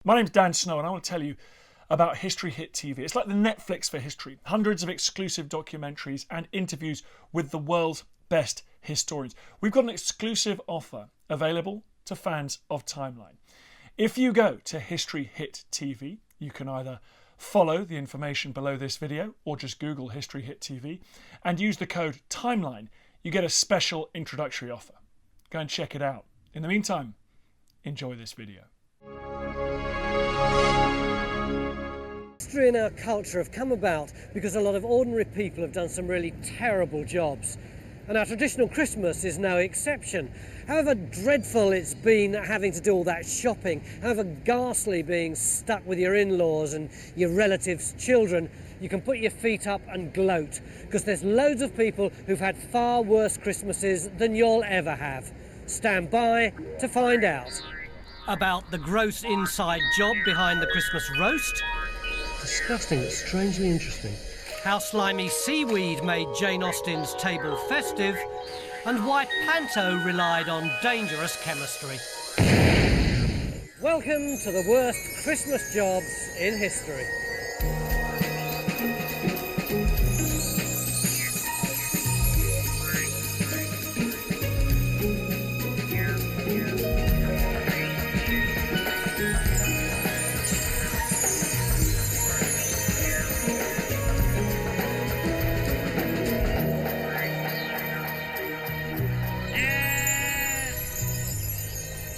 My name's Dan Snow and I want to tell you about History Hit TV. It's like the Netflix for history. Hundreds of exclusive documentaries and interviews with the world's best historians. We've got an exclusive offer available to fans of Timeline. If you go to History Hit TV, you can either follow the information below this video or just Google History Hit TV and use the code TIMELINE. You get a special introductory offer. Go and check it out. In the meantime, enjoy this video. History and our culture have come about because a lot of ordinary people have done some really terrible jobs. And our traditional Christmas is no exception. However dreadful it's been having to do all that shopping, however ghastly being stuck with your in-laws and your relatives' children, you can put your feet up and gloat, because there's loads of people who've had far worse Christmases than you'll ever have. Stand by to find out. About the gross inside job behind the Christmas roast. Disgusting, but strangely interesting. How slimy seaweed made Jane Austen's table festive, and why Panto relied on dangerous chemistry. Welcome to the worst Christmas jobs in history.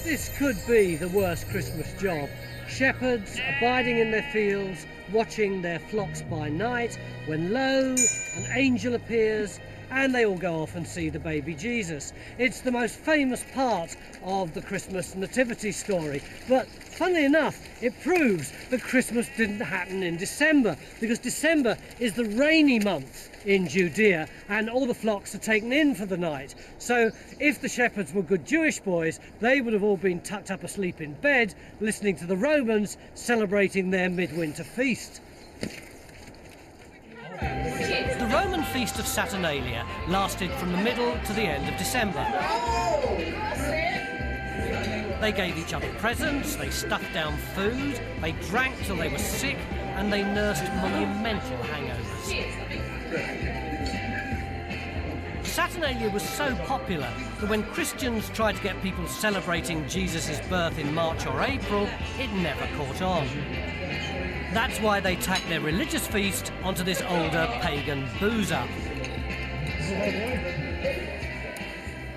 This could be the worst Christmas job. Shepherds abiding in their fields, watching their flocks by night, when lo, an angel appears and they all go off and see the baby Jesus. It's the most famous part of the Christmas nativity story, but funnily enough, it proves that Christmas didn't happen in December, because December is the rainy month in Judea and all the flocks are taken in for the night. So if the shepherds were good Jewish boys, they would have all been tucked up asleep in bed, listening to the Romans celebrating their midwinter feast. The Roman feast of Saturnalia lasted from the middle to the end of December. They gave each other presents, they stuffed down food, they drank till they were sick, and they nursed monumental hangovers. Saturnalia was so popular that when Christians tried to get people celebrating Jesus' birth in March or April, it never caught on. That's why they tacked their religious feast onto this older pagan booze-up.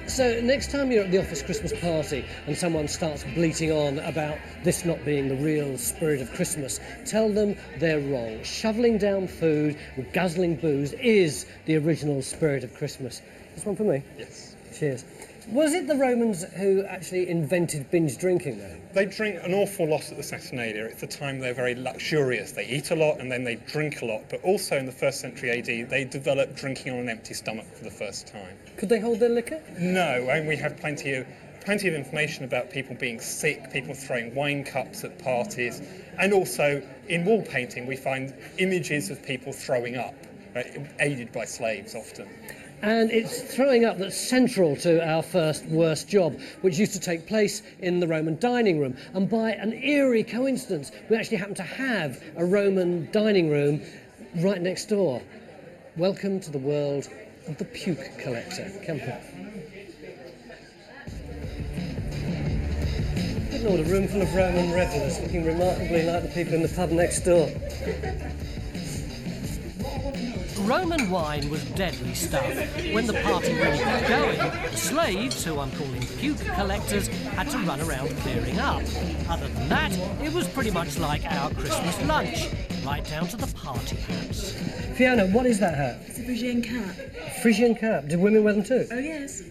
So next time you're at the office Christmas party and someone starts bleating on about this not being the real spirit of Christmas, tell them they're wrong. Shoveling down food and guzzling booze is the original spirit of Christmas. This one for me? Yes. Cheers. Was it the Romans who actually invented binge drinking though? They drink an awful lot at the Saturnalia. It's a time they're very luxurious. They eat a lot and then they drink a lot. But also in the 1st century AD, they developed drinking on an empty stomach for the first time. Could they hold their liquor? No, and we have plenty of information about people being sick, people throwing wine cups at parties, and also in wall painting we find images of people throwing up, right, aided by slaves often. And it's throwing up that's central to our first worst job, which used to take place in the Roman dining room. And by an eerie coincidence, we actually happen to have a Roman dining room right next door. Welcome to the world of the puke collector. Come here. Good Lord, a room full of Roman revellers looking remarkably like the people in the pub next door. Roman wine was deadly stuff. When the party really got going, the slaves, who I'm calling puke collectors, had to run around clearing up. Other than that, it was pretty much like our Christmas lunch, right down to the party hats. Fiona, what is that hat? It's a Frisian cap. A Frisian cap? Did women wear them too? Oh, yes.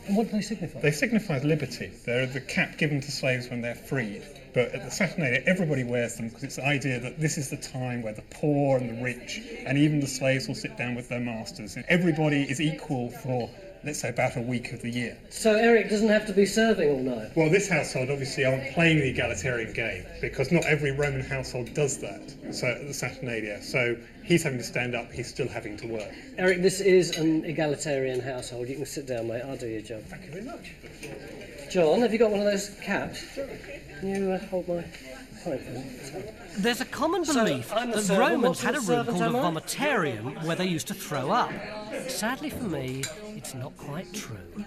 And what do they signify? They signify liberty. They're the cap given to slaves when they're freed. But at the Saturnalia, everybody wears them because it's the idea that this is the time where the poor and the rich and even the slaves will sit down with their masters. And everybody is equal for, let's say, about a week of the year. So Eric doesn't have to be serving all night? Well, this household obviously aren't playing the egalitarian game because not every Roman household does that. So at the Saturnalia, so he's having to stand up, he's still having to work. Eric, this is an egalitarian household. You can sit down, mate. I'll do your job. Thank you very much. John, have you got one of those caps? Sure. Can you hold my... There's a common belief that Romans had a room called a vomitarium where they used to throw up. Sadly for me, it's not quite true.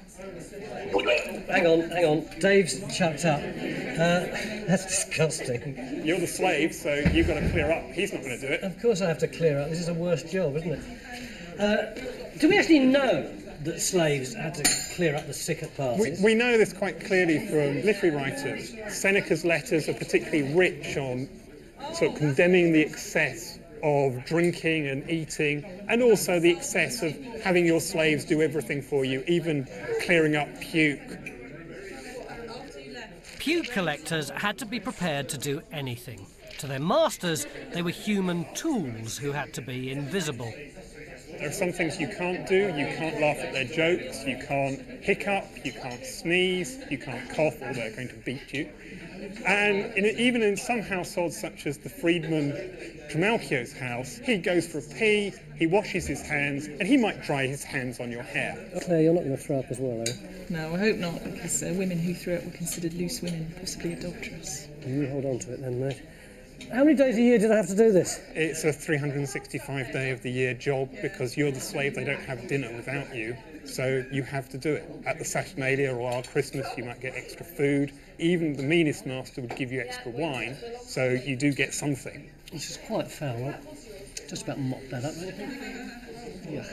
Hang on. Dave's chucked up. That's disgusting. You're the slave, so you've got to clear up. He's not going to do it. Of course I have to clear up. This is a worse job, isn't it? Do we actually know that slaves had to clear up the sick at parties? We know this quite clearly from literary writers. Seneca's letters are particularly rich on sort of condemning the excess of drinking and eating, and also the excess of having your slaves do everything for you, even clearing up puke. Puke collectors had to be prepared to do anything. To their masters, they were human tools who had to be invisible. There are some things you can't do. You can't laugh at their jokes, you can't hiccup, you can't sneeze, you can't cough, or they're going to beat you. And even in some households, such as the freedman Trimalchio's house, he goes for a pee, he washes his hands, and he might dry his hands on your hair. Claire, you're not going to throw up as well, are you? No, I hope not, because women who threw up were considered loose women, possibly adulterous. You hold on to it then, mate. How many days a year did I have to do this? It's a 365 day of the year job, because you're the slave, they don't have dinner without you, so you have to do it. At the Saturnalia or our Christmas, you might get extra food. Even the meanest master would give you extra wine, so you do get something. This is quite foul, right? Just about mop that up, don't you think? Yeah.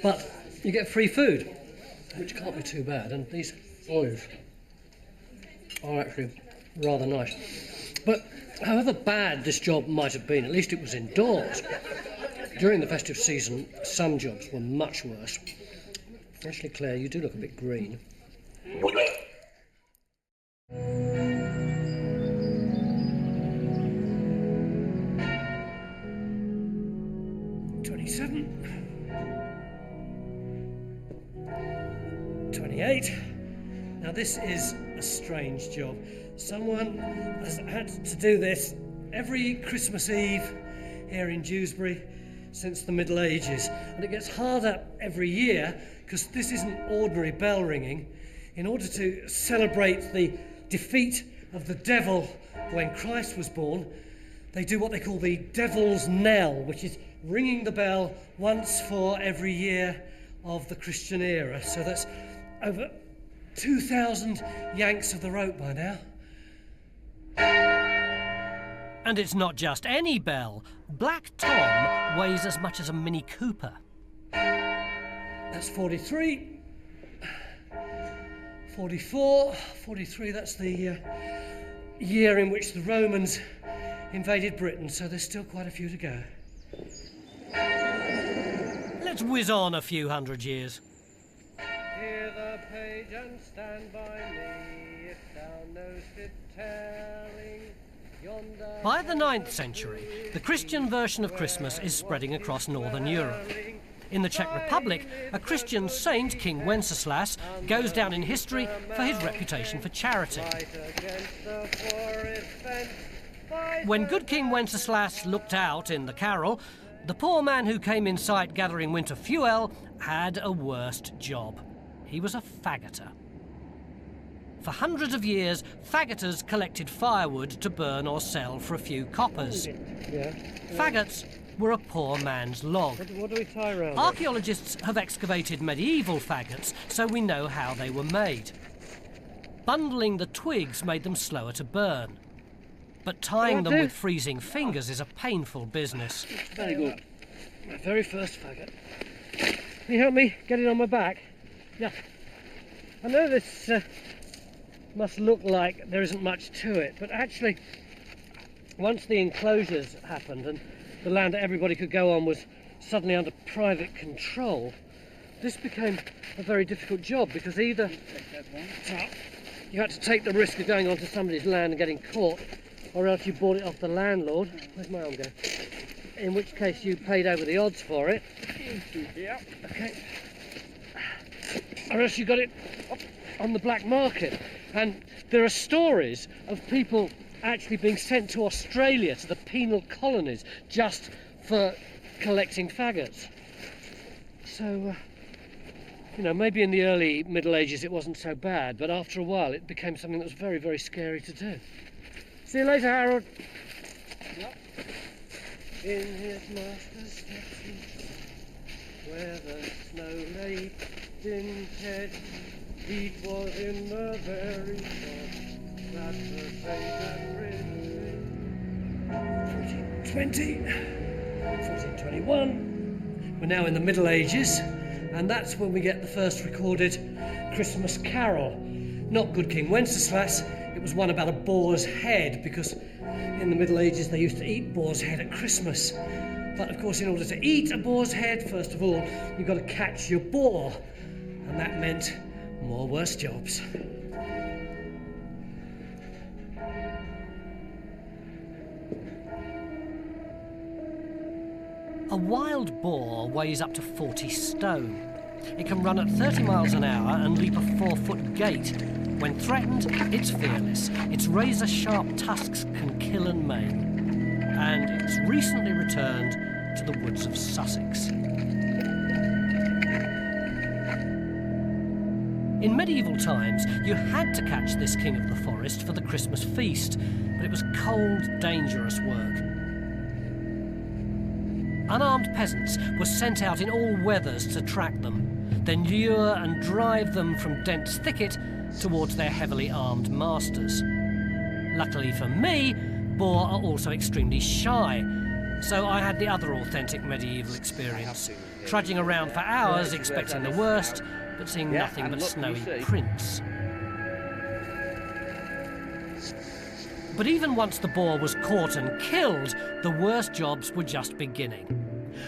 But you get free food, which can't be too bad, and these olives are actually rather nice. But however bad this job might have been, at least it was indoors. During the festive season, some jobs were much worse. Actually, Claire, you do look a bit green. 28. Now this is a strange job. Someone has had to do this every Christmas Eve here in Dewsbury since the Middle Ages, and it gets harder every year because this isn't ordinary bell ringing. In order to celebrate the defeat of the devil when Christ was born, they do what they call the devil's knell, which is ringing the bell once for every year of the Christian era. So that's over 2,000 yanks of the rope by now. And it's not just any bell. Black Tom weighs as much as a Mini Cooper. That's 43. 44. 43, that's the year in which the Romans invaded Britain, so there's still quite a few to go. Let's whiz on a few hundred years. Hear the page and stand by me, if thou knowest it telling. By the 9th century, the Christian version of Christmas is spreading across Northern Europe. In the Czech Republic, a Christian saint, King Wenceslas, goes down in history for his reputation for charity. When good King Wenceslas looked out in the carol, the poor man who came in sight gathering winter fuel had a worst job. He was a faggoter. For hundreds of years, faggoters collected firewood to burn or sell for a few coppers. Faggots were a poor man's log. What do we tie around? Archaeologists have excavated medieval faggots, so we know how they were made. Bundling the twigs made them slower to burn. But tying them with freezing fingers is a painful business. Very good. My very first faggot. Can you help me get it on my back? Yeah. I know this must look like there isn't much to it, but actually, once the enclosures happened and the land that everybody could go on was suddenly under private control, this became a very difficult job, because either you had to take the risk of going onto somebody's land and getting caught, or else you bought it off the landlord. Where's my arm going? In which case you paid over the odds for it. Yeah. Okay. Or else you got it on the black market. And there are stories of people actually being sent to Australia, to the penal colonies, just for collecting faggots. So, maybe in the early Middle Ages it wasn't so bad, but after a while it became something that was very, very scary to do. See you later, Harold. Yep. In his master's section, where the snow lay tinted, he was in the very top that the fate had written. 1420, 1421. We're now in the Middle Ages, and that's when we get the first recorded Christmas carol. Not Good King Wenceslas, it was one about a boar's head, because in the Middle Ages they used to eat boar's head at Christmas. But of course, in order to eat a boar's head, first of all, you've got to catch your boar, and that meant more worse jobs. A wild boar weighs up to 40 stone. It can run at 30 miles an hour and leap a 4-foot gate. When threatened, it's fearless. Its razor-sharp tusks can kill and maim. And it's recently returned to the woods of Sussex. In medieval times, you had to catch this king of the forest for the Christmas feast, but it was cold, dangerous work. Unarmed peasants were sent out in all weathers to track them, then lure and drive them from dense thicket towards their heavily armed masters. Luckily for me, boar are also extremely shy, so I had the other authentic medieval experience, trudging around for hours expecting the worst, but seeing nothing but snowy prints. But even once the boar was caught and killed, the worst jobs were just beginning.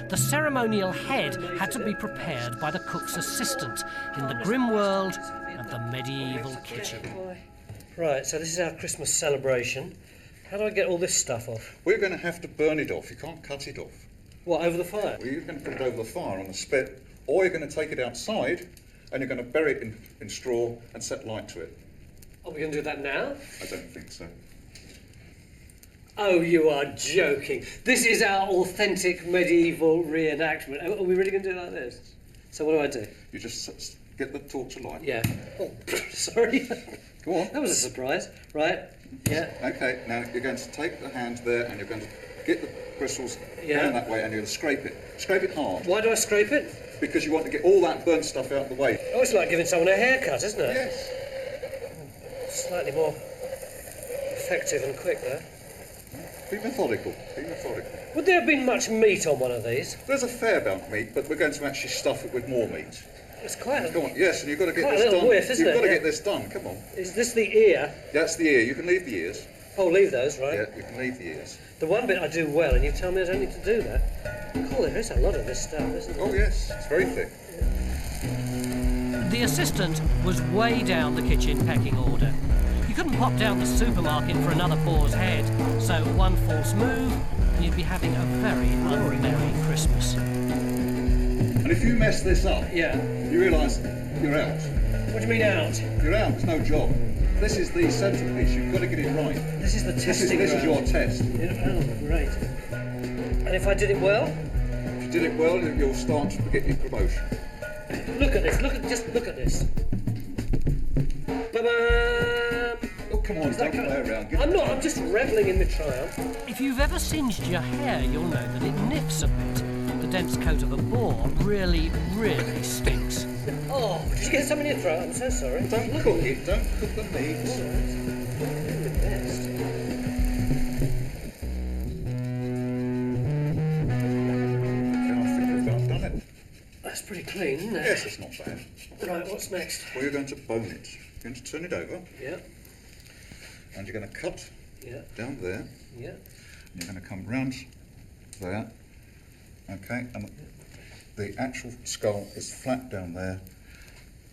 The ceremonial head had to be prepared by the cook's assistant in the grim world of the medieval kitchen. Right, so this is our Christmas celebration. How do I get all this stuff off? We're going to have to burn it off. You can't cut it off. What, over the fire? Well, you're going to put it over the fire on the spit, or you're going to take it outside and you're going to bury it in straw and set light to it. Are we going to do that now? I don't think so. Oh, you are joking. This is our authentic medieval reenactment. Are we really going to do it like this? So what do I do? You just get the torch alight. Yeah. Oh, sorry. Go on. That was a surprise. Right. Yeah. Okay, now you're going to take the hand there and you're going to get the bristles down that way and you're going to scrape it. Scrape it hard. Why do I scrape it? Because you want to get all that burnt stuff out of the way. Oh, it's like giving someone a haircut, isn't it? Yes. Slightly more effective and quick there. Be methodical. Be methodical. Would there have been much meat on one of these? There's a fair amount of meat, but we're going to actually stuff it with more meat. It's quite a... Come on, yes, and you've got to get Quite a this little done. whiff, isn't You've it? got to Yeah. get this done. Come on. Is this the ear? That's the ear. You can leave the ears. Oh, leave those, right? Yeah, you can leave the ears. The one bit I do well, and you tell me I don't need to do that. Oh, there is a lot of this stuff, isn't there? Oh yes, it's very thick. The assistant was way down the kitchen pecking order. You couldn't pop down the supermarket for another boar's head, so one false move and you'd be having a very unmerry Christmas. And if you mess this up, Yeah. you realise you're out. What do you mean out? You're out. It's no job. This is the centrepiece. You've got to get it right. This is the testing This is your test. Oh, great. And if I did it well? If you did it well, you'll start to get your promotion. Look at this. Just look at this. Ba-bam! Oh, come on, don't play around. Give I'm it not. time. I'm just revelling in the triumph. If you've ever singed your hair, you'll know that it nips a bit. The dense coat of a boar really, really stinks. Oh, did you get some in your throat? I'm so sorry. Don't cook it. Don't cook the meat. All right. Doing the best. I think we've done it. That's pretty clean, isn't it? Yes, it's not bad. Right, what's next? Well, you're going to bone it. You're going to turn it over, Yeah, and you're going to cut yeah, down there. yeah. And you're going to come round there. Okay, and the actual skull is flat down there.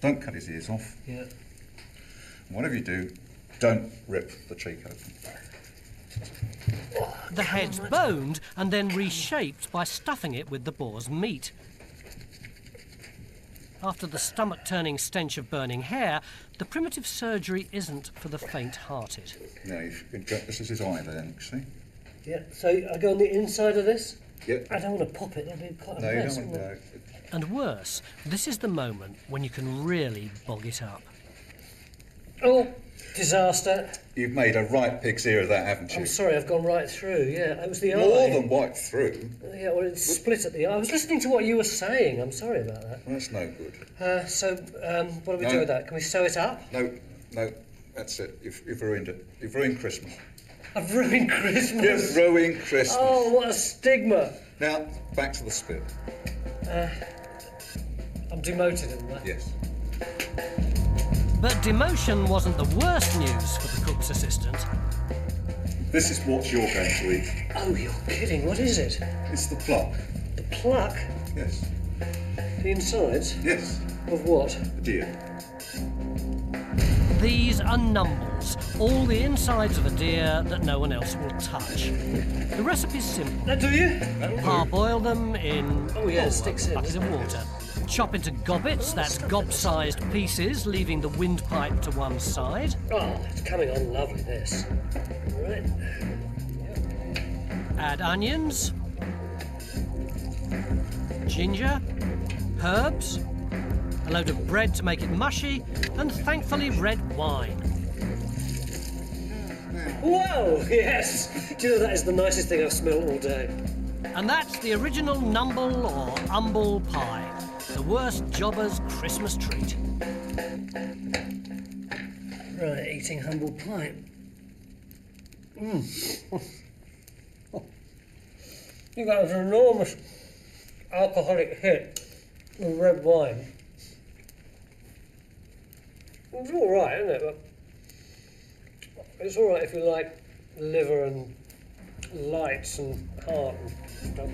Don't cut his ears off. Yeah. And whatever you do, don't rip the cheek open. The head's boned and then reshaped by stuffing it with the boar's meat. After the stomach-turning stench of burning hair, the primitive surgery isn't for the faint-hearted. Now, this is his eye there, you see? Yeah, so I go on the inside of this? Yep. I don't want to pop it, that'd be quite a No, you mess. don't want wouldn't to. it? And worse, this is the moment when you can really bog it up. Oh, Disaster. You've made a right pig's ear of that, haven't you? I'm sorry, I've gone right through, yeah. It was the eye. More than white through. Yeah, well, it's split at the eye. I was listening to what you were saying. I'm sorry about that. That's no good. What do we do with that? Can we sew it up? No, that's it. You've ruined it. You've ruined Christmas. I've ruined Christmas. You've ruined Christmas. Oh, what a stigma. Now, back to the spill. I'm demoted, am I? Yes. But demotion wasn't the worst news for the cook's assistant. This is what you're going to eat. Oh, you're kidding. What is it? It's the pluck. The pluck? Yes. The insides? Yes. Of what? The deer. These are numbles, all the insides of a deer that no one else will touch. The recipe's simple. That do you? Parboil them in sticks in buckets of water. Chop into gobbets, that's gob-sized pieces, leaving the windpipe to one side. Oh, it's coming on lovely, this. Right. Add onions, ginger, herbs, a load of bread to make it mushy, and thankfully red wine. Whoa, yes! Do you know that is the nicest thing I've smelled all day? And that's the original numble or umble pie, the worst jobber's Christmas treat. Right, eating humble pie. You got an enormous alcoholic hit with red wine. It's all right, isn't it? But it's all right if you like liver and lights and heart and stuff.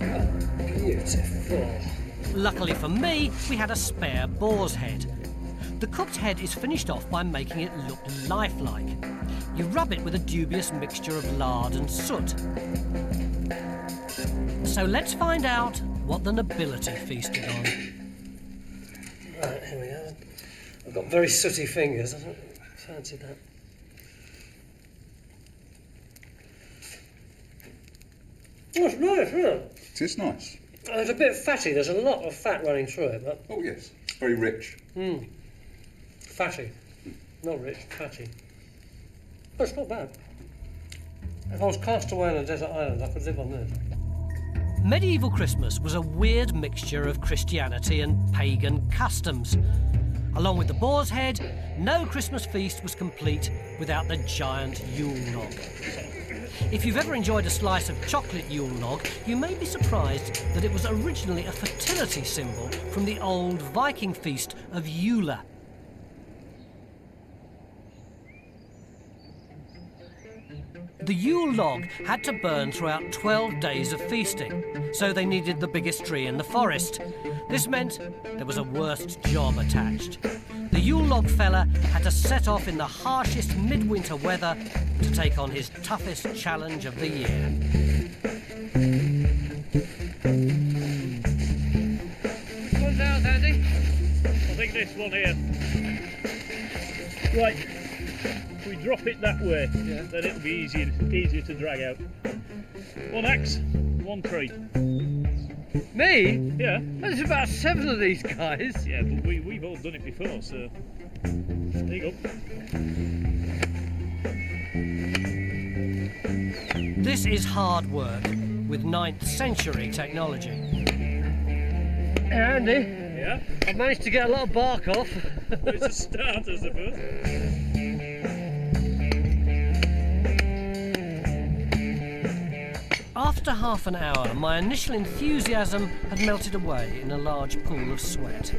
Oh, beautiful. Luckily for me, we had a spare boar's head. The cooked head is finished off by making it look lifelike. You rub it with a dubious mixture of lard and soot. So let's find out what the nobility feasted on. Right, here we go. I've got very sooty fingers. I don't fancy that. Oh, it's nice, isn't it? It is nice. It's a bit fatty. There's a lot of fat running through it, but... Oh, yes. It's very rich. Fatty. Not rich, fatty. But it's not bad. If I was cast away on a desert island, I could live on this. Medieval Christmas was a weird mixture of Christianity and pagan customs. Along with the boar's head, no Christmas feast was complete without the giant Yule log. If you've ever enjoyed a slice of chocolate Yule log, you may be surprised that it was originally a fertility symbol from the old Viking feast of Yule. The Yule log had to burn throughout 12 days of feasting, so they needed the biggest tree in the forest. This meant there was a worst job attached. The Yule log fella had to set off in the harshest midwinter weather to take on his toughest challenge of the year. Which one's ours, Andy? I think this one here. Right. If we drop it that way, then it'll be easier to drag out. One axe, one tree. Me? Yeah. There's about 7 of these guys. Yeah, but we've all done it before, so there you go. This is hard work with 9th century technology. Andy? Yeah? I've managed to get a lot of bark off. Well, it's a start, I suppose. After half an hour, my initial enthusiasm had melted away in a large pool of sweat.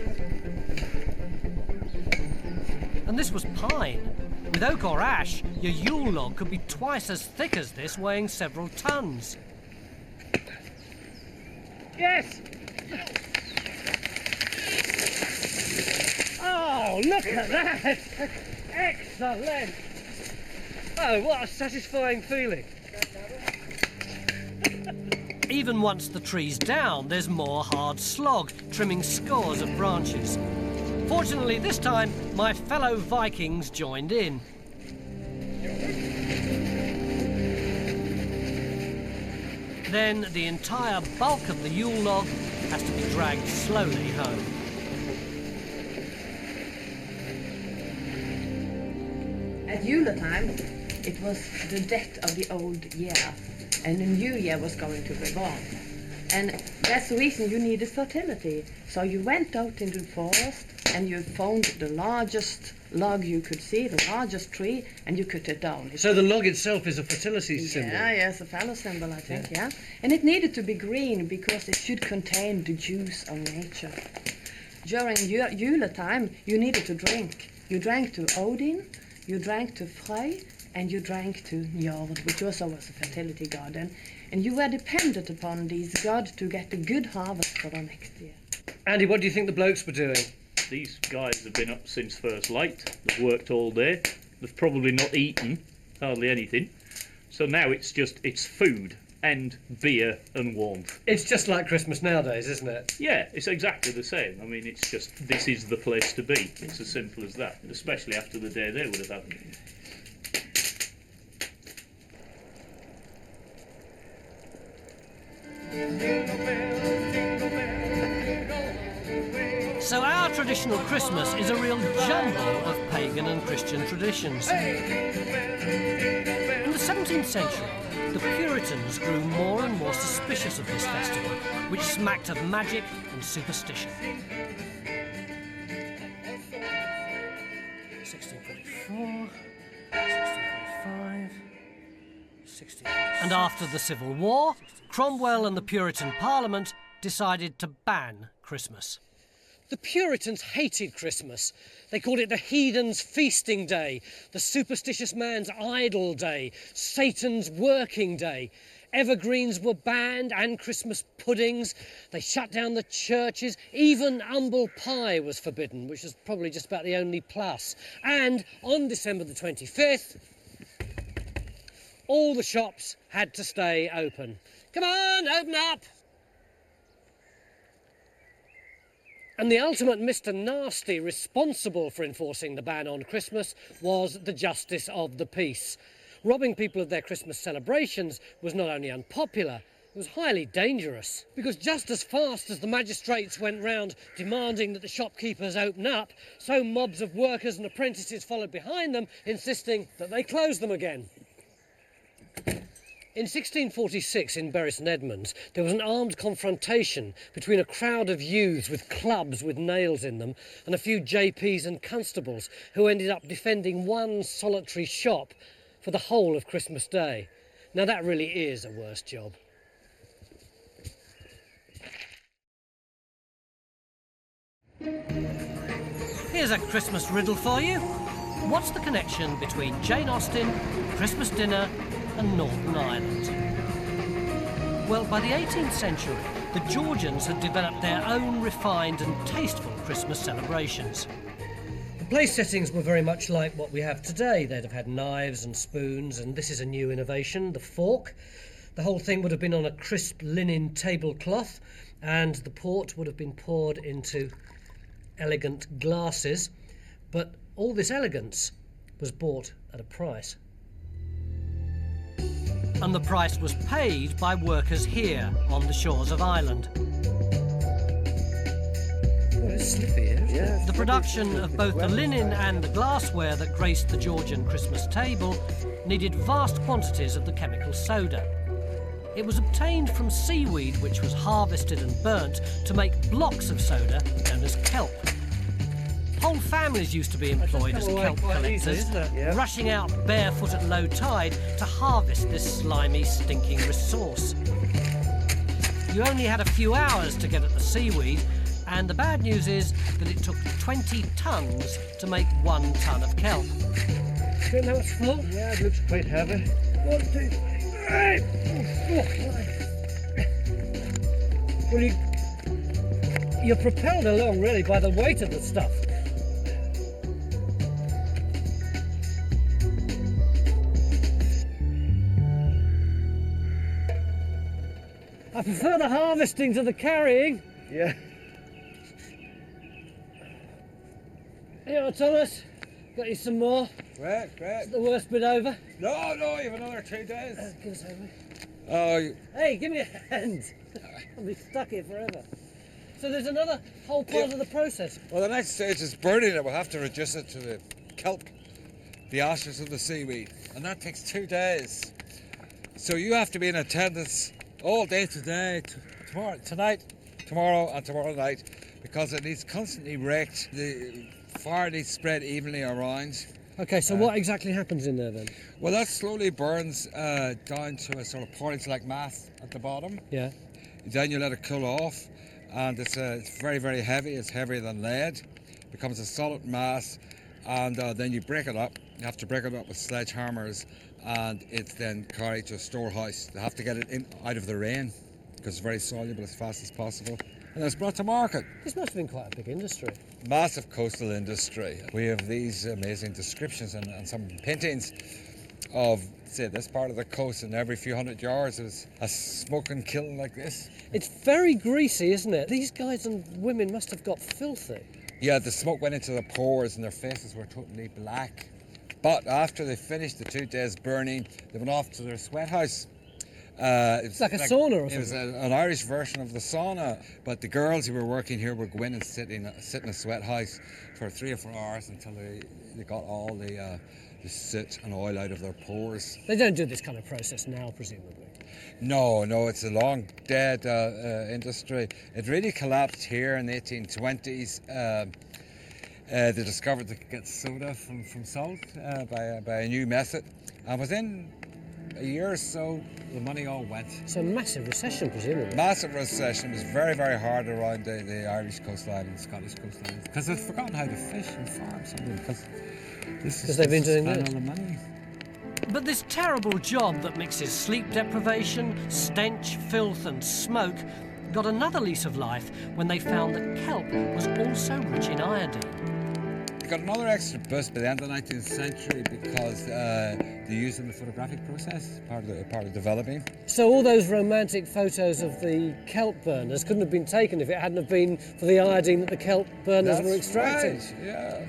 And this was pine. With oak or ash, your Yule log could be twice as thick as this, weighing several tons. Yes! Oh, look at that! Excellent! Oh, what a satisfying feeling. Even once the tree's down, there's more hard slog, trimming scores of branches. Fortunately, this time, my fellow Vikings joined in. Then the entire bulk of the Yule log has to be dragged slowly home. Yule time, it was the death of the old year, and the new year was going to be born. And that's the reason you needed fertility. So you went out into the forest and you found the largest log you could see, the largest tree, and you cut it down. So the log itself is a fertility symbol? Yeah, yes, a phallus symbol, I think, yeah. And it needed to be green because it should contain the juice of nature. During Yule time, you needed to drink. You drank to Odin, you drank to Frey, and you drank to Njord, which also was a fertility god. And you were dependent upon these gods to get a good harvest for the next year. Andy, what do you think the blokes were doing? These guys have been up since first light. They've worked all day. They've probably not eaten hardly anything. So now it's food and beer and warmth. It's just like Christmas nowadays, isn't it? Yeah, it's exactly the same. I mean, it's just, this is the place to be. It's as simple as that, especially after the day they would have had. So our traditional Christmas is a real jumble of pagan and Christian traditions. In the 17th century, the Puritans grew more and more suspicious of this festival, which smacked of magic and superstition. 1644, 1645, 1646. And after the Civil War, Cromwell and the Puritan Parliament decided to ban Christmas. The Puritans hated Christmas. They called it the heathen's feasting day, the superstitious man's idle day, Satan's working day. Evergreens were banned and Christmas puddings. They shut down the churches. Even humble pie was forbidden, which was probably just about the only plus. And on December the 25th, all the shops had to stay open. Come on, open up! And the ultimate Mr. Nasty responsible for enforcing the ban on Christmas was the Justice of the Peace. Robbing people of their Christmas celebrations was not only unpopular, it was highly dangerous. Because just as fast as the magistrates went round demanding that the shopkeepers open up, so mobs of workers and apprentices followed behind them, insisting that they close them again. In 1646, in Bury St Edmunds, there was an armed confrontation between a crowd of youths with clubs with nails in them and a few JPs and constables who ended up defending one solitary shop for the whole of Christmas Day. Now that really is a worse job. Here's a Christmas riddle for you. What's the connection between Jane Austen, Christmas dinner and Northern Ireland? Well, by the 18th century, the Georgians had developed their own refined and tasteful Christmas celebrations. The place settings were very much like what we have today. They'd have had knives and spoons, and this is a new innovation, the fork. The whole thing would have been on a crisp linen tablecloth, and the port would have been poured into elegant glasses. But all this elegance was bought at a price. And the price was paid by workers here on the shores of Ireland. Oh, it's slippy, isn't it? Yeah, the production of both the linen and the glassware that graced the Georgian Christmas table needed vast quantities of the chemical soda. It was obtained from seaweed which was harvested and burnt to make blocks of soda known as kelp. Whole families used to be employed as kelp collectors, rushing out barefoot at low tide to harvest this slimy, stinking resource. You only had a few hours to get at the seaweed, and the bad news is that it took 20 tons to make 1 ton of kelp. Do you know it's full? Yeah, it looks quite heavy. 1, 2, 3. Well, you're propelled along really by the weight of the stuff. I prefer the harvesting to the carrying. Yeah. Here, Thomas. Got you some more. Great, great. Is the worst bit over? No, you have another 2 days. Give us over. Oh, Hey, give me a hand. I'll be stuck here forever. So there's another whole part of the process. well, the next stage is burning it. We'll have to reduce it to the kelp the ashes of the seaweed, and that takes 2 days. So you have to be in attendance all day today, tonight, tomorrow and tomorrow night, because it needs constantly raked. The fire needs spread evenly around. Okay, so what exactly happens in there then? Well, that slowly burns down to a sort of porridge-like mass at the bottom. Yeah. Then you let it cool off, and it's very, very heavy. It's heavier than lead. It becomes a solid mass, and then you break it up. You have to break it up with sledgehammers, and it's then carried to a storehouse. They have to get it out of the rain, because it's very soluble as fast as possible. And it's brought to market. This must have been quite a big industry. Massive coastal industry. We have these amazing descriptions and some paintings of, say, this part of the coast, and every few hundred yards is a smoking kiln like this. It's very greasy, isn't it? These guys and women must have got filthy. Yeah, the smoke went into the pores and their faces were totally black. But after they finished the 2 days burning, they went off to their sweat house. It's like a sauna or something. It was an Irish version of the sauna, but the girls who were working here would go in and sit in a sweat house for 3 or 4 hours until they got all the soot and oil out of their pores. They don't do this kind of process now, presumably. No, it's a long dead industry. It really collapsed here in the 1820s. They discovered they could get soda from salt by a new method, and within a year or so, the money all went. So a massive recession, presumably. Massive recession. It was very, very hard around the Irish coastline and Scottish coastline, because they've forgotten how to fish and farm something, because they've been doing all this. the money. But this terrible job that mixes sleep deprivation, stench, filth and smoke got another lease of life when they found that kelp was also rich in iodine. They got another extra boost by the end of the 19th century because they used it in the photographic process, part of developing. So all those romantic photos of the kelp burners couldn't have been taken if it hadn't have been for the iodine that the kelp burners were extracting. Right, yeah.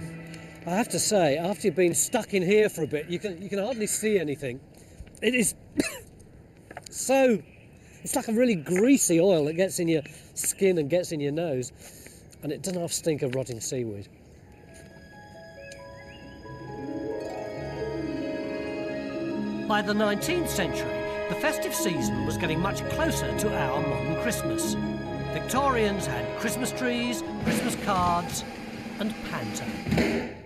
I have to say, after you've been stuck in here for a bit, you can hardly see anything. It is so... It's like a really greasy oil that gets in your skin and gets in your nose, and it doesn't have stink of rotting seaweed. By the 19th century, the festive season was getting much closer to our modern Christmas. Victorians had Christmas trees, Christmas cards, and panto.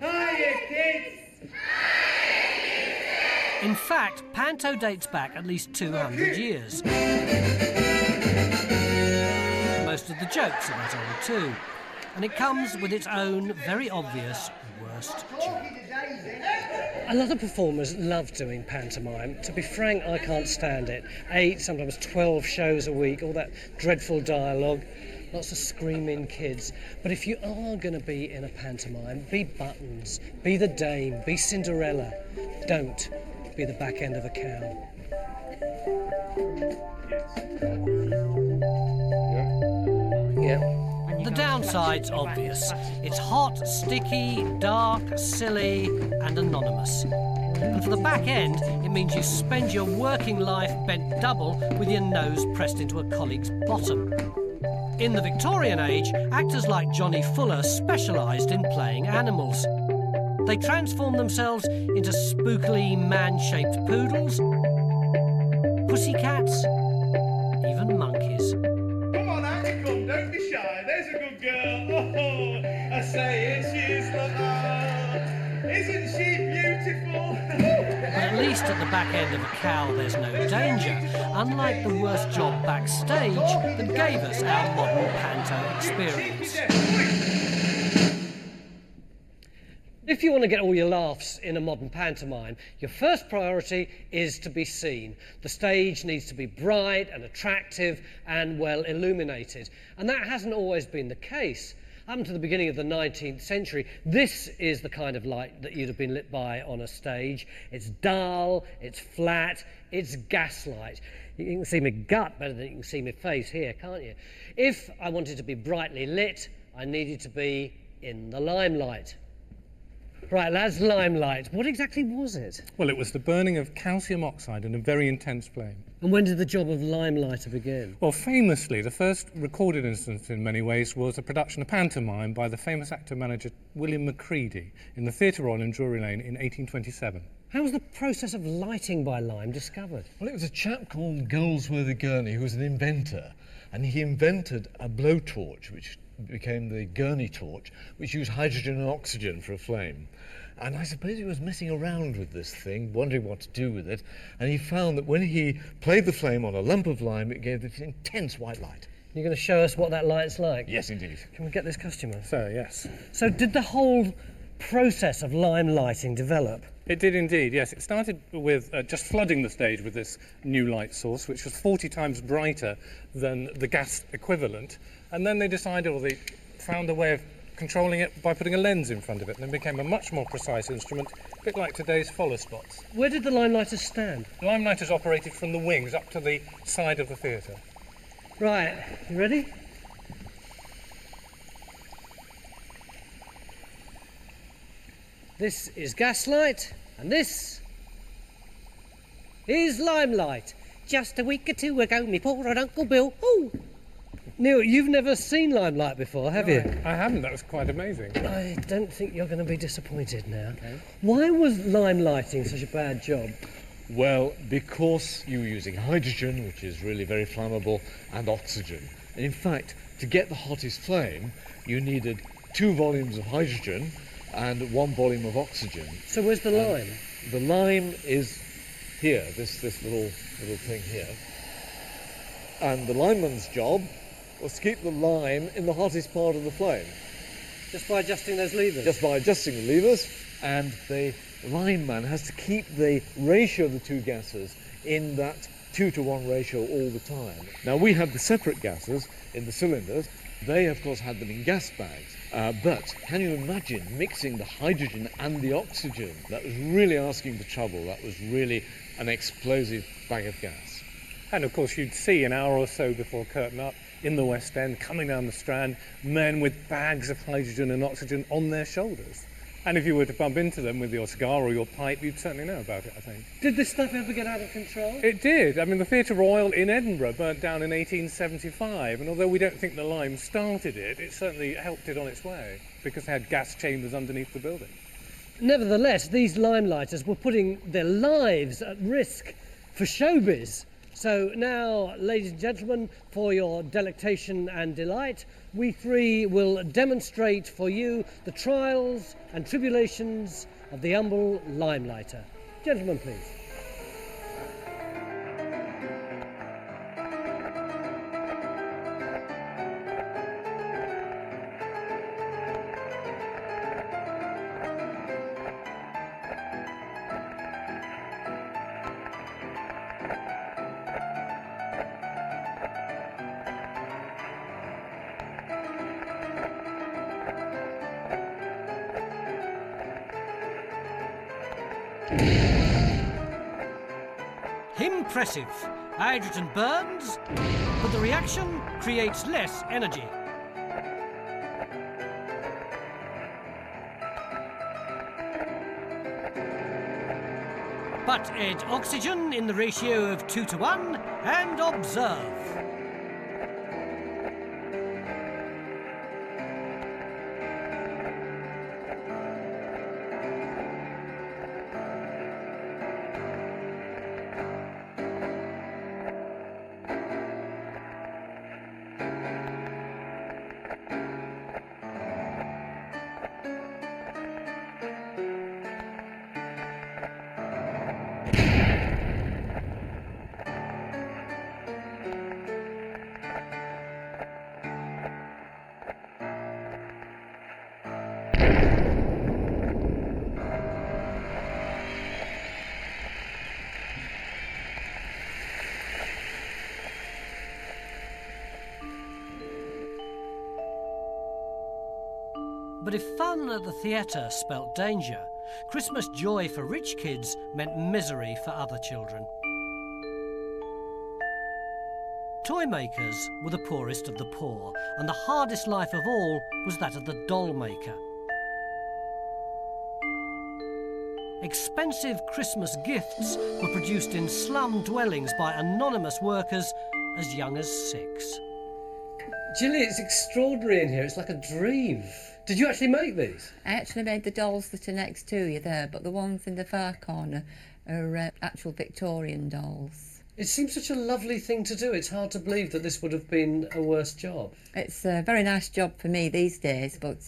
Hiya, kids! In fact, panto dates back at least 200 years. Most of the jokes are that old too, and it comes with its own very obvious worst joke. A lot of performers love doing pantomime. To be frank, I can't stand it. 8, sometimes 12 shows a week, all that dreadful dialogue, lots of screaming kids. But if you are going to be in a pantomime, be Buttons, be the Dame, be Cinderella. Don't be the back end of a cow. Yeah. The downside's obvious. It's hot, sticky, dark, silly, and anonymous. And for the back end, it means you spend your working life bent double with your nose pressed into a colleague's bottom. In the Victorian age, actors like Johnny Fuller specialised in playing animals. They transformed themselves into spookily man-shaped poodles, pussycats, even monkeys. Come on, Annie, come, don't be shy. There's a good girl. Oh, I say it, she's isn't she beautiful? But at least at the back end of a cow, there's no danger, unlike the worst job backstage that gave us our modern panto experience. If you want to get all your laughs in a modern pantomime, your first priority is to be seen. The stage needs to be bright and attractive and well illuminated. And that hasn't always been the case. Up to the beginning of the 19th century, this is the kind of light that you'd have been lit by on a stage. It's dull, it's flat, it's gaslight. You can see my gut better than you can see my face here, can't you? If I wanted to be brightly lit, I needed to be in the limelight. Right, that's limelight. What exactly was it? Well, it was the burning of calcium oxide in a very intense flame. And when did the job of limelighter begin? Well, famously, the first recorded instance in many ways was a production of pantomime by the famous actor-manager William Macready in the Theatre Royal in Drury Lane in 1827. How was the process of lighting by lime discovered? Well, it was a chap called Goldsworthy Gurney who was an inventor, and he invented a blowtorch, which became the Gurney torch, which used hydrogen and oxygen for a flame. And I suppose he was messing around with this thing, wondering what to do with it, and he found that when he played the flame on a lump of lime, it gave this intense white light. You're going to show us what that light's like? Yes, indeed. Can we get this customer? So, yes. So did the whole process of lime lighting develop? It did indeed, yes. It started with just flooding the stage with this new light source, which was 40 times brighter than the gas equivalent. And then they decided, or they found a way of controlling it by putting a lens in front of it, and it became a much more precise instrument, a bit like today's follow spots. Where did the limelighters stand? The limelighters operated from the wings up to the side of the theatre. Right, you ready? This is gaslight, and this is limelight. Just a week or two ago, me poor old Uncle Bill. Ooh. Neil, you've never seen limelight before, have you? I haven't. That was quite amazing. I don't think you're going to be disappointed now. Okay. Why was lime lighting such a bad job? Well, because you were using hydrogen, which is really very flammable, and oxygen. And in fact, to get the hottest flame, you needed 2 volumes of hydrogen and 1 volume of oxygen. So where's the lime? The lime is here, this little thing here. And the lineman's job was to keep the lime in the hottest part of the flame. Just by adjusting those levers? Just by adjusting the levers, and the lineman has to keep the ratio of the 2 gases in that 2-to-1 ratio all the time. Now, we had the separate gases in the cylinders. They, of course, had them in gas bags. But can you imagine mixing the hydrogen and the oxygen? That was really asking for trouble. That was really an explosive bag of gas. And of course, you'd see an hour or so before curtain up in the West End, coming down the Strand, men with bags of hydrogen and oxygen on their shoulders. And if you were to bump into them with your cigar or your pipe, you'd certainly know about it, I think. Did this stuff ever get out of control? It did. I mean, the Theatre Royal in Edinburgh burnt down in 1875, and although we don't think the lime started it, it certainly helped it on its way, because they had gas chambers underneath the building. Nevertheless, these limelighters were putting their lives at risk for showbiz. So now, ladies and gentlemen, for your delectation and delight, we 3 will demonstrate for you the trials and tribulations of the humble limelighter. Gentlemen, please. Impressive. Hydrogen burns, but the reaction creates less energy. But add oxygen in the ratio of 2-to-1 and observe. But if fun at the theatre spelt danger, Christmas joy for rich kids meant misery for other children. Toy makers were the poorest of the poor, and the hardest life of all was that of the doll maker. Expensive Christmas gifts were produced in slum dwellings by anonymous workers as young as 6. Gilly, it's extraordinary in here. It's like a dream. Did you actually make these? I actually made the dolls that are next to you there, but the ones in the far corner are actual Victorian dolls. It seems such a lovely thing to do. It's hard to believe that this would have been a worse job. It's a very nice job for me these days, but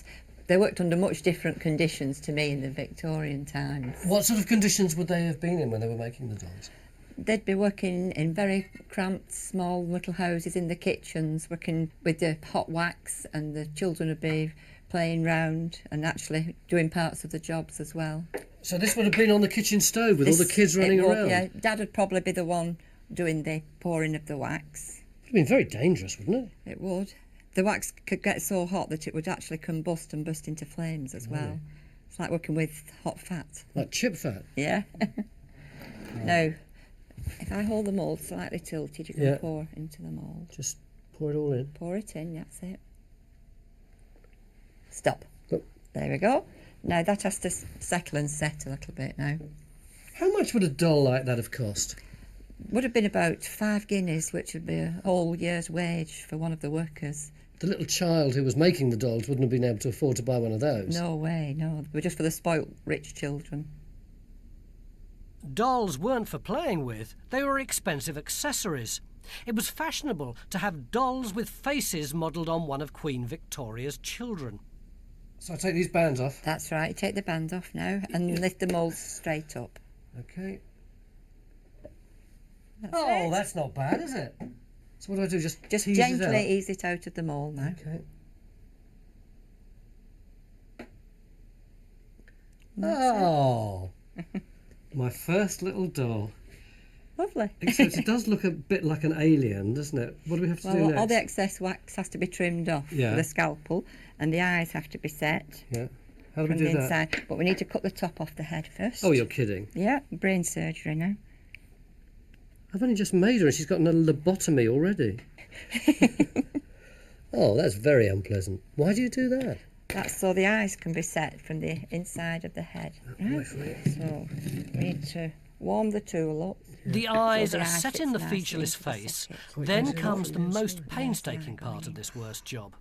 they worked under much different conditions to me in the Victorian times. What sort of conditions would they have been in when they were making the dolls? They'd be working in very cramped, small little houses in the kitchens, working with the hot wax, and the children would be playing round and actually doing parts of the jobs as well. So this would have been on the kitchen stove with all the kids running around? Yeah, Dad would probably be the one doing the pouring of the wax. It would have been very dangerous, wouldn't it? It would. The wax could get so hot that it would actually combust and burst into flames as well. It's like working with hot fat. Like chip fat? Yeah. Now, if I hold the mould slightly tilted, you can pour into the mould. Just pour it all in? Pour it in, that's it. Stop. Oh. There we go. Now that has to settle and set a little bit now. How much would a doll like that have cost? Would have been about 5 guineas, which would be a whole year's wage for one of the workers. The little child who was making the dolls wouldn't have been able to afford to buy one of those. No way, no. They were just for the spoilt rich children. Dolls weren't for playing with, they were expensive accessories. It was fashionable to have dolls with faces modelled on one of Queen Victoria's children. So I take these bands off? That's right, take the band off now and lift the mould straight up. Okay. That's that's not bad, is it? So what do I do, just Just tease it out? gently ease it out of the mould now. Okay. That's My first little doll. Lovely. Except it does look a bit like an alien, doesn't it? What do we have to do next? All the excess wax has to be trimmed off with a scalpel, and the eyes have to be set Yeah. How do we from do the that? inside. But we need to cut the top off the head first. Oh, you're kidding. Yeah, brain surgery now. I've only just made her and she's got a lobotomy already. Oh, that's very unpleasant. Why do you do that? That's so the eyes can be set from the inside of the head. Right? So we need to warm the tool up. The eyes So the are eye set fits in the nicely featureless into the face. socket. Then comes the most painstaking part of this worst job.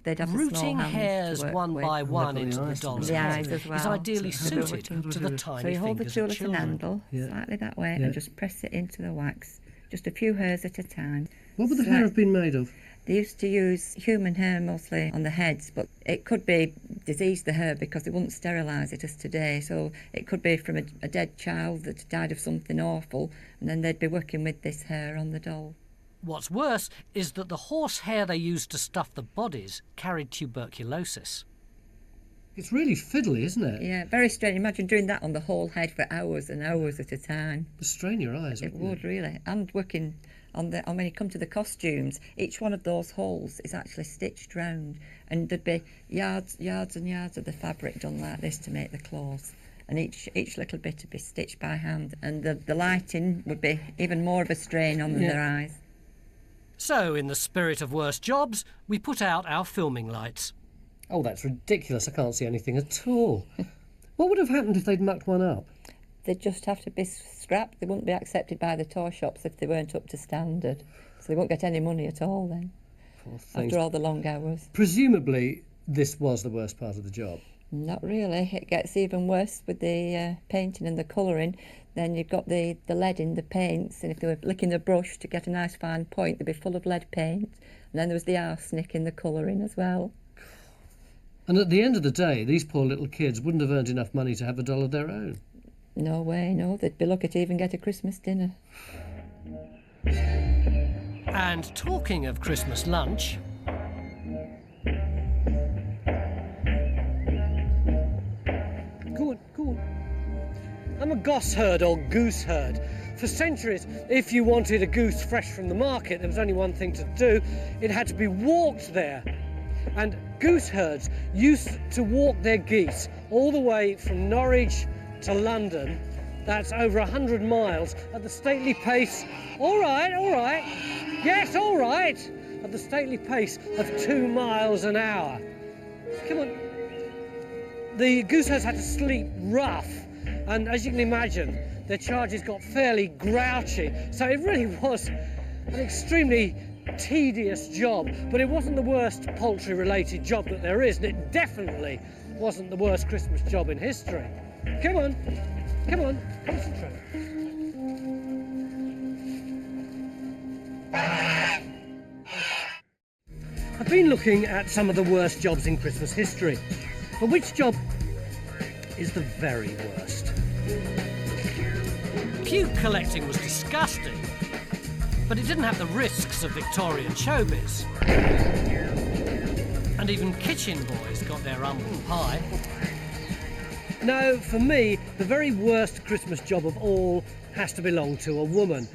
They'd have the Rooting small hands to hairs work one with. by one into the doll's The head eyes as is well. ideally suited to the So tiny you hold the fingers tool of at an children. handle, slightly that way, and just press it into the wax. Just a few hairs at a time. What would the hair have been made of? They used to use human hair mostly on the heads, but it could be diseased the hair because they wouldn't sterilise it as today. So it could be from a dead child that died of something awful, and then they'd be working with this hair on the doll. What's worse is that the horse hair they used to stuff the bodies carried tuberculosis. It's really fiddly, isn't it? Yeah, very strange. Imagine doing that on the whole head for hours and hours at a time. It'd strain your eyes, It wouldn't would really. And working on when you come to the costumes, each one of those holes is actually stitched round, and there'd be yards and yards of the fabric done like this to make the clothes. And each little bit would be stitched by hand, and the lighting would be even more of a strain on their eyes. So, in the spirit of worse jobs, we put out our filming lights. Oh, that's ridiculous. I can't see anything at all. What would have happened if they'd mucked one up? They'd just have to be scrapped. They wouldn't be accepted by the toy shops if they weren't up to standard. So they won't get any money at all then, after all the long hours. Presumably, this was the worst part of the job. Not really. It gets even worse with the painting and the colouring. Then you've got the lead in the paints, and if they were licking the brush to get a nice fine point, they'd be full of lead paint. And then there was the arsenic in the colouring as well. And at the end of the day, these poor little kids wouldn't have earned enough money to have a doll of their own. No way, no. They'd be lucky to even get a Christmas dinner. And talking of Christmas lunch... Go on. I'm a gosherd or gooseherd. For centuries, if you wanted a goose fresh from the market, there was only one thing to do. It had to be walked there. And gooseherds used to walk their geese all the way from Norwich to London. That's over 100 miles at the stately pace. All right. Yes, all right. At the stately pace of 2 miles an hour. Come on. The gooseherds had to sleep rough And as you can imagine, their charges got fairly grouchy. So it really was an extremely tedious job, but it wasn't the worst poultry-related job that there is, and it definitely wasn't the worst Christmas job in history. Come on, concentrate. I've been looking at some of the worst jobs in Christmas history, but which job is the very worst? Puke collecting was disgusting, but it didn't have the risks of Victorian showbiz. And even kitchen boys got their humble pie. No, for me, the very worst Christmas job of all has to belong to a woman.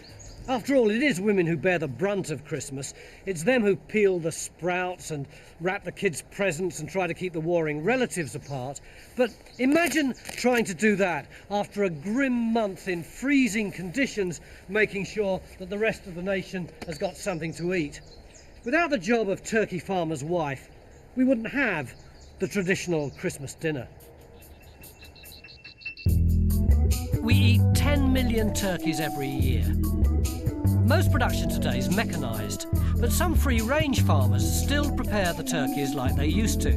After all, it is women who bear the brunt of Christmas. It's them who peel the sprouts and wrap the kids' presents and try to keep the warring relatives apart. But imagine trying to do that after a grim month in freezing conditions, making sure that the rest of the nation has got something to eat. Without the job of turkey farmer's wife, we wouldn't have the traditional Christmas dinner. We eat 10 million turkeys every year. Most production today is mechanised, but some free-range farmers still prepare the turkeys like they used to.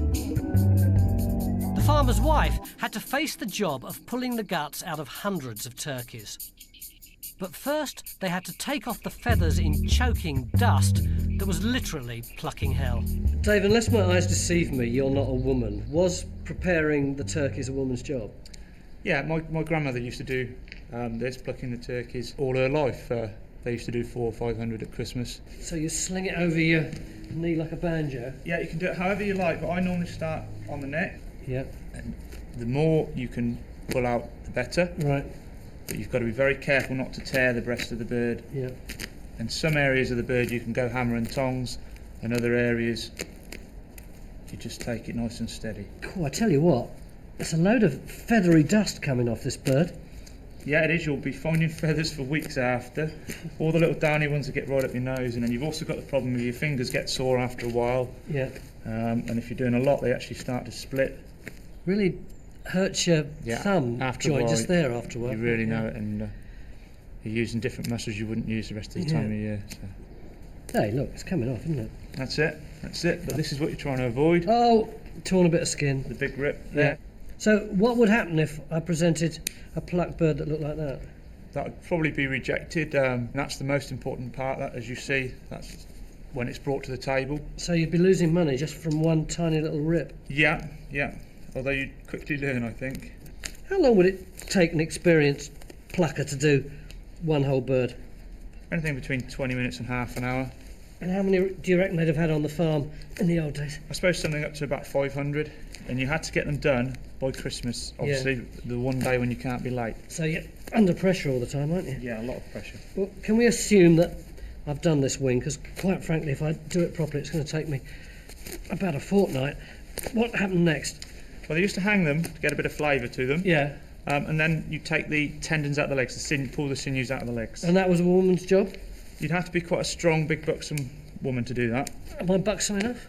The farmer's wife had to face the job of pulling the guts out of hundreds of turkeys. But first, they had to take off the feathers in choking dust that was literally plucking hell. Dave, unless my eyes deceive me, you're not a woman. Was preparing the turkeys a woman's job? Yeah, my grandmother used to do this, plucking the turkeys, all her life. They used to do 400 or 500 at Christmas. So you sling it over your knee like a banjo? Yeah, you can do it however you like, but I normally start on the neck. Yeah. And the more you can pull out, the better. Right. But you've got to be very careful not to tear the breast of the bird. Yeah. And some areas of the bird you can go hammer and tongs, and other areas you just take it nice and steady. Cool, I tell you what, there's a load of feathery dust coming off this bird. Yeah, it is. You'll be finding feathers for weeks after. All the little downy ones that get right up your nose, and then you've also got the problem of your fingers get sore after a while. Yeah. And if you're doing a lot, they actually start to split. Really hurts your thumb after joint a while, just there after a while. You really know it, and you're using different muscles you wouldn't use the rest of the time of year. So. Hey, look, it's coming off, isn't it? That's it. But this is what you're trying to avoid. Oh, torn a bit of skin. The big rip. Yeah. So what would happen if I presented a plucked bird that looked like that? That would probably be rejected. That's the most important part. That, as you see, that's when it's brought to the table. So you'd be losing money just from one tiny little rip? Yeah. Although you'd quickly learn, I think. How long would it take an experienced plucker to do one whole bird? Anything between 20 minutes and half an hour. And how many do you reckon they'd have had on the farm in the old days? I suppose something up to about 500. And you had to get them done by Christmas, obviously, the one day when you can't be late. So you're under pressure all the time, aren't you? Yeah, a lot of pressure. Well, can we assume that I've done this wing? Because quite frankly, if I do it properly, it's going to take me about a fortnight. What happened next? Well, they used to hang them to get a bit of flavour to them. Yeah. And then you take the tendons out of the legs, pull the sinews out of the legs. And that was a woman's job? You'd have to be quite a strong, big, buxom woman to do that. Am I buxom enough?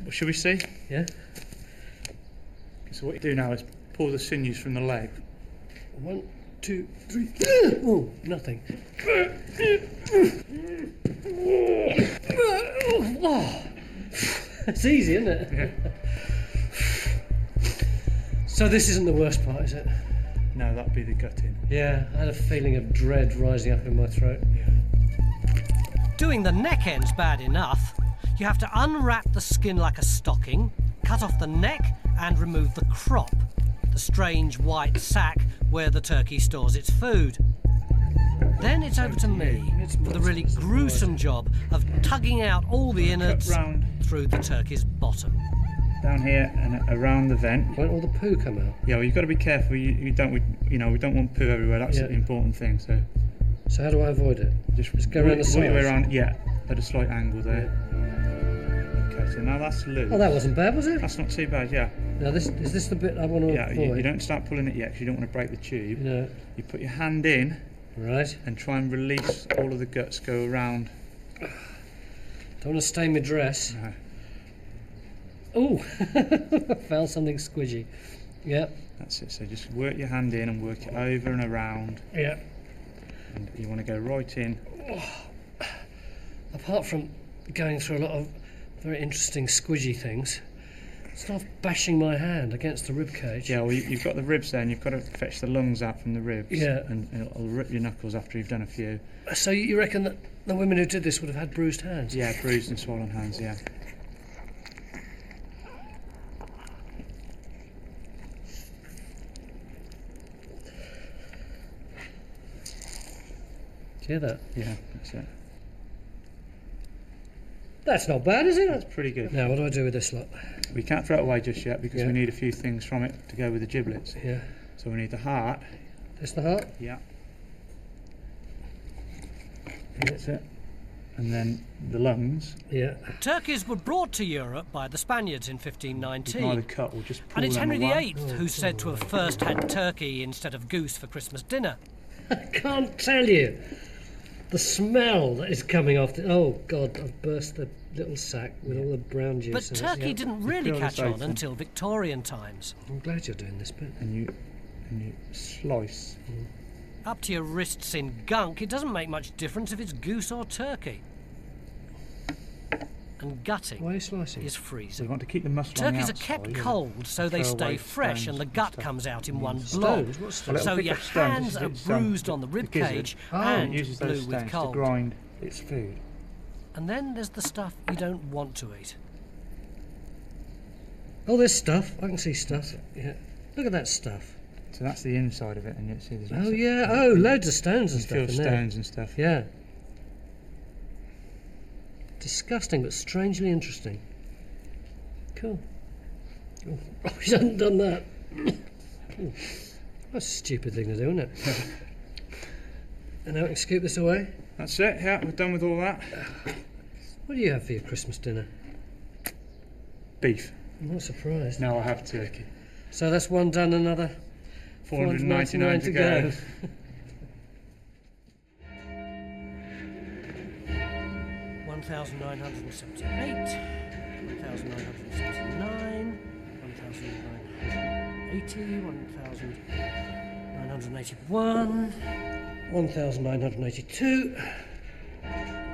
Well, shall we see? Yeah. So what you do now is pull the sinews from the leg. 1, 2, 3. Oh, nothing. Oh. It's easy, isn't it? Yeah. So this isn't the worst part, is it? No, that'd be the gutting. Yeah, I had a feeling of dread rising up in my throat. Yeah. Doing the neck end's bad enough. You have to unwrap the skin like a stocking, cut off the neck and remove the crop, the strange white sack where the turkey stores its food. Then it's over to me for the really gruesome job of tugging out all the innards through the turkey's bottom. Down here and around the vent. Won't all the poo come out? Yeah, well, you've got to be careful. We don't want poo everywhere. That's the important thing. So how do I avoid it? Just go around the sides? Around, yeah, at a slight angle there. Okay, so now that's loose. Oh, that wasn't bad, was it? That's not too bad, yeah. Now is this the bit I want to avoid? Yeah, you don't start pulling it yet because you don't want to break the tube. No. You put your hand in. Right. And try and release all of the guts, go around. Don't want to stain my dress. No. Oh, found something squidgy. Yeah. That's it. So just work your hand in and work it over and around. Yeah. And you want to go right in. Apart from going through a lot of very interesting squidgy things, start bashing my hand against the rib cage. Yeah, well, you've got the ribs there, and you've got to fetch the lungs out from the ribs. Yeah. And it'll rip your knuckles after you've done a few. So you reckon that the women who did this would have had bruised hands? Yeah, bruised and swollen hands, yeah. Hear that? Yeah, that's it. That's not bad, is it? That's pretty good. Now, what do I do with this lot? We can't throw it away just yet because Yeah. we need a few things from it to go with the giblets. Yeah. So we need the heart. This the heart? Yeah. That's it. And then the lungs. Yeah. Turkeys were brought to Europe by the Spaniards in You can 1519. either cut or just pull And it's them Henry away. VIII who's said to have first had turkey instead of goose for Christmas dinner. I can't tell you the smell that is coming off the... Oh, God, I've burst the little sack with all the brown juice But in it. turkey Yeah. didn't really peel catch this on open. until Victorian times. I'm glad you're doing this bit. And you slice. Up to your wrists in gunk, it doesn't make much difference if it's goose or turkey. And gutting Why are you slicing? is So freezing. you want to keep the muscle on the Turkeys are outside, kept you know, cold so they throw stay away fresh stones and the and gut stuff. comes out in one blob. Stones? What stones? Well, it'll So pick your up stones, hands this are is, bruised on the rib gizzard. cage And and it uses blue those with stones to cold. grind its food. And then there's the stuff you don't want to eat. Oh, there's stuff. I can see stuff. Yeah. Look at that stuff. So that's the inside of it, and you see there's Oh, yeah. Oh, loads of stones and you stuff feel in there. stones and stuff. Yeah. Disgusting, but strangely interesting. Cool. Oh, he hasn't done that. Ooh. That's a stupid thing to do, isn't it? And now I can scoop this away. That's it. Yeah, we're done with all that. What do you have for your Christmas dinner? Beef. I'm not surprised. Now I have turkey. So that's one done, another 499 to go. 1,978, 1,979, 1,980, 1,981, 1,982,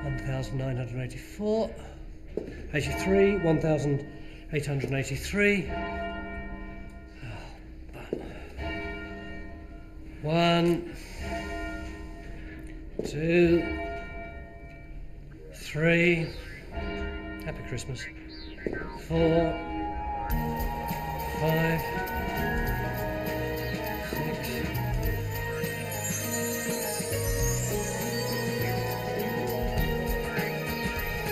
1,984, 83, 1,883. One, two, three. Happy Christmas. 4, 5.